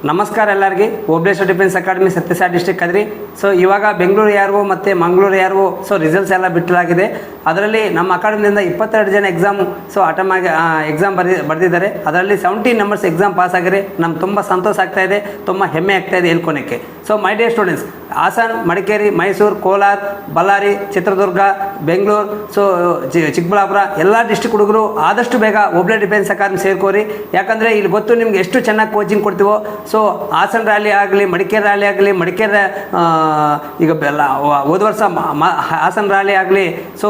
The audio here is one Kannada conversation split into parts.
ನಮಸ್ಕಾರ ಎಲ್ಲರಿಗೆ. Obaleshwara defence academy Sathyasai district Kadiri. So ಇವಾಗ ಬೆಂಗಳೂರು ಯಾರು ಮತ್ತು ಮಂಗಳೂರು ಯಾರು ಸೊ ರಿಸಲ್ಟ್ಸ್ ಎಲ್ಲ ಬಿಟ್ಟಲಾಗಿದೆ. ಅದರಲ್ಲಿ ನಮ್ಮ ಅಕಾಡೆಮಿಯಿಂದ 22 ಜನ ಎಕ್ಸಾಮ್ ಬರೆದಿದ್ದಾರೆ. ಅದರಲ್ಲಿ 17 ನಂಬರ್ಸ್ ಎಕ್ಸಾಮ್ ಪಾಸ್ ಆಗಿರಿ. ನಮ್ಗೆ ತುಂಬ ಸಂತೋಷ ಆಗ್ತಾ ಇದೆ, ತುಂಬ ಹೆಮ್ಮೆ ಆಗ್ತಾ ಇದೆ ಹೇಳ್ಕೊಳಕ್ಕೆ. So my dear students, Hassan, Madikeri, Mysuru, Kolar, Ballari, Chitradurga, Bengaluru, so Chikkaballapura ಎಲ್ಲ ಡಿಸ್ಟ್ರಿಕ್ಟ್ ಹುಡುಗರು ಆದಷ್ಟು ಬೇಗ ಓಬಳೇಶ್ವರ ಡಿಫೆನ್ಸ್ ಅಕಾಡೆಮಿ ಸೇರ್ಕೋರಿ. ಯಾಕಂದರೆ ಇಲ್ಲಿ ಗೊತ್ತು ನಿಮ್ಗೆ ಎಷ್ಟು ಚೆನ್ನಾಗಿ ಕೋಚಿಂಗ್ ಕೊಡ್ತೀವೋ. ಸೊ ಹಾಸನ ರ್ಯಾಲಿ ಆಗಲಿ, ಮಡಿಕೇರಿ ರ್ಯಾಲಿ ಆಗಲಿ, ಮಡಿಕೇರಿ ಈಗ ಹೋದ ವರ್ಷ ಹಾಸನ ರ್ಯಾಲಿ ಆಗಲಿ, ಸೊ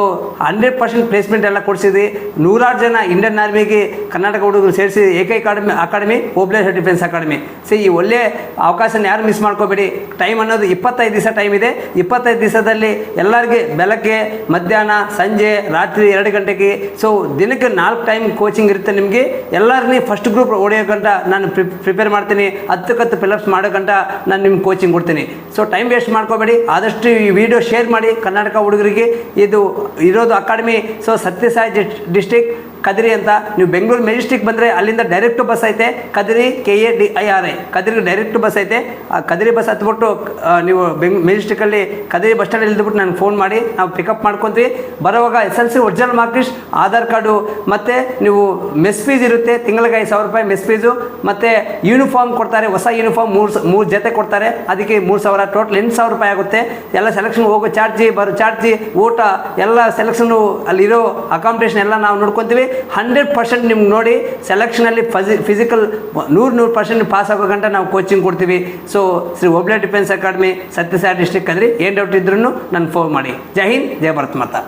100% ಪ್ಲೇಸ್ಮೆಂಟ್ ಎಲ್ಲ ಕೊಡಿಸಿದ್ವಿ. 100 ಜನ ಇಂಡಿಯನ್ ಆರ್ಮಿಗೆ ಕರ್ನಾಟಕ ಹುಡುಗರು ಸೇರಿಸಿ ಏಕೈಕ ಅಕಾಡೆಮಿ ಓಬಳೇಶ್ವರ ಡಿಫೆನ್ಸ್ ಅಕಾಡೆಮಿ. ಸೊ ಈ ಒಳ್ಳೆ ಅವಕಾಶನ ಯಾರು ಮಿಸ್ ಮಾಡ್ಕೋಬೇಡಿ. ಟೈಮ್ ಅನ್ನೋದು 25 ದಿವಸ ಟೈಮ್ ಇದೆ. 25 ದಿವಸದಲ್ಲಿ ಎಲ್ಲರಿಗೆ ಬೆಳಗ್ಗೆ, ಮಧ್ಯಾಹ್ನ, ಸಂಜೆ, ರಾತ್ರಿ 2 ಗಂಟೆಗೆ, ಸೊ ದಿನಕ್ಕೆ 4 ಟೈಮ್ ಕೋಚಿಂಗ್ ಇರುತ್ತೆ ನಿಮಗೆ. ಎಲ್ಲರಿಗೂ ಫಸ್ಟ್ ಗ್ರೂಪ್ ಹೊಡೆಯೋ ಗಂಟ ನಾನು ಪ್ರಿಪೇರ್ ಮಾಡ್ತೀನಿ. 10 ಫಿಲಪ್ಸ್ ಮಾಡೋ ಗಂಟ ನಾನು ನಿಮ್ಗೆ ಕೋಚಿಂಗ್ ಕೊಡ್ತೀನಿ. ಸೊ ಟೈಮ್ ವೇಸ್ಟ್ ಮಾಡ್ಕೋಬೇಡಿ. ಆದಷ್ಟು ಈ ವಿಡಿಯೋ ಶೇರ್ ಮಾಡಿ ಕರ್ನಾಟಕ ಹುಡುಗರಿಗೆ. ಇದು ಇರೋದು academy so Satyasai district Kadri ಅಂತ. ನೀವು ಬೆಂಗಳೂರು ಮೆಜೆಸ್ಟಿಕ್ ಬಂದರೆ ಅಲ್ಲಿಂದ ಡೈರೆಕ್ಟ್ ಬಸ್ ಐತೆ, ಕದ್ರಿ KADIRI ಕದ್ರಿಗೆ ಡೈರೆಕ್ಟ್ ಬಸ್ ಐತೆ. ಆ ಕದ್ರಿ ಬಸ್ ಹತ್ಬಿಟ್ಟು ನೀವು ಮೆಜೆಸ್ಟಿಕಲ್ಲಿ ಕದ್ರಿ ಬಸ್ ಸ್ಟ್ಯಾಂಡಲ್ಲಿ ಇಲ್ದ್ಬಿಟ್ಟು ನನಗೆ ಫೋನ್ ಮಾಡಿ ನಾವು ಪಿಕಪ್ ಮಾಡ್ಕೊತೀವಿ. ಬರೋವಾಗ SLC original mark list, Aadhaar card, ಮತ್ತು ನೀವು ಮೆಸ್ ಫೀಸ್ ಇರುತ್ತೆ, ತಿಂಗಳಿಗೆ 5,000 ರೂಪಾಯಿ ಮೆಸ್ ಫೀಸು. ಮತ್ತು ಯೂನಿಫಾರ್ಮ್ ಕೊಡ್ತಾರೆ, ಹೊಸ ಯೂನಿಫಾರ್ಮ್ 3 ಜೊತೆ ಕೊಡ್ತಾರೆ. ಅದಕ್ಕೆ 3,000, ಟೋಟಲ್ 8,000 ರೂಪಾಯಿ ಆಗುತ್ತೆ. ಎಲ್ಲ ಸೆಲೆಕ್ಷನ್ ಹೋಗೋ ಚಾರ್ಜಿ, ಬರೋ ಚಾರ್ಜಿ, ಊಟ ಎಲ್ಲ ಸೆಲೆಕ್ಷನ್ನು, ಅಲ್ಲಿರೋ ಅಕಾಮಿಡೇಷನ್ ಎಲ್ಲ ನಾವು ನೋಡ್ಕೊತೀವಿ. 100% ನಿಮ್ಗೆ ನೋಡಿ ಸೆಲೆಕ್ಷನಲ್ಲಿ ಫಿಸಿಕಲ್ 100% ಪಾಸ್ ಆಗೋ ಗಂಟ ನಾವು ಕೋಚಿಂಗ್ ಕೊಡ್ತೀವಿ. So Shri Obaleshwara defence academy Sathyasai district Kadiri. ಏನು ಡೌಟ್ ಇದ್ರೂ ನನ್ನ ಫೋನ್ ಮಾಡಿ. ಜೈ ಹಿಂದ್, ಜೈ ಭಾರತ್ ಮಾತಾ.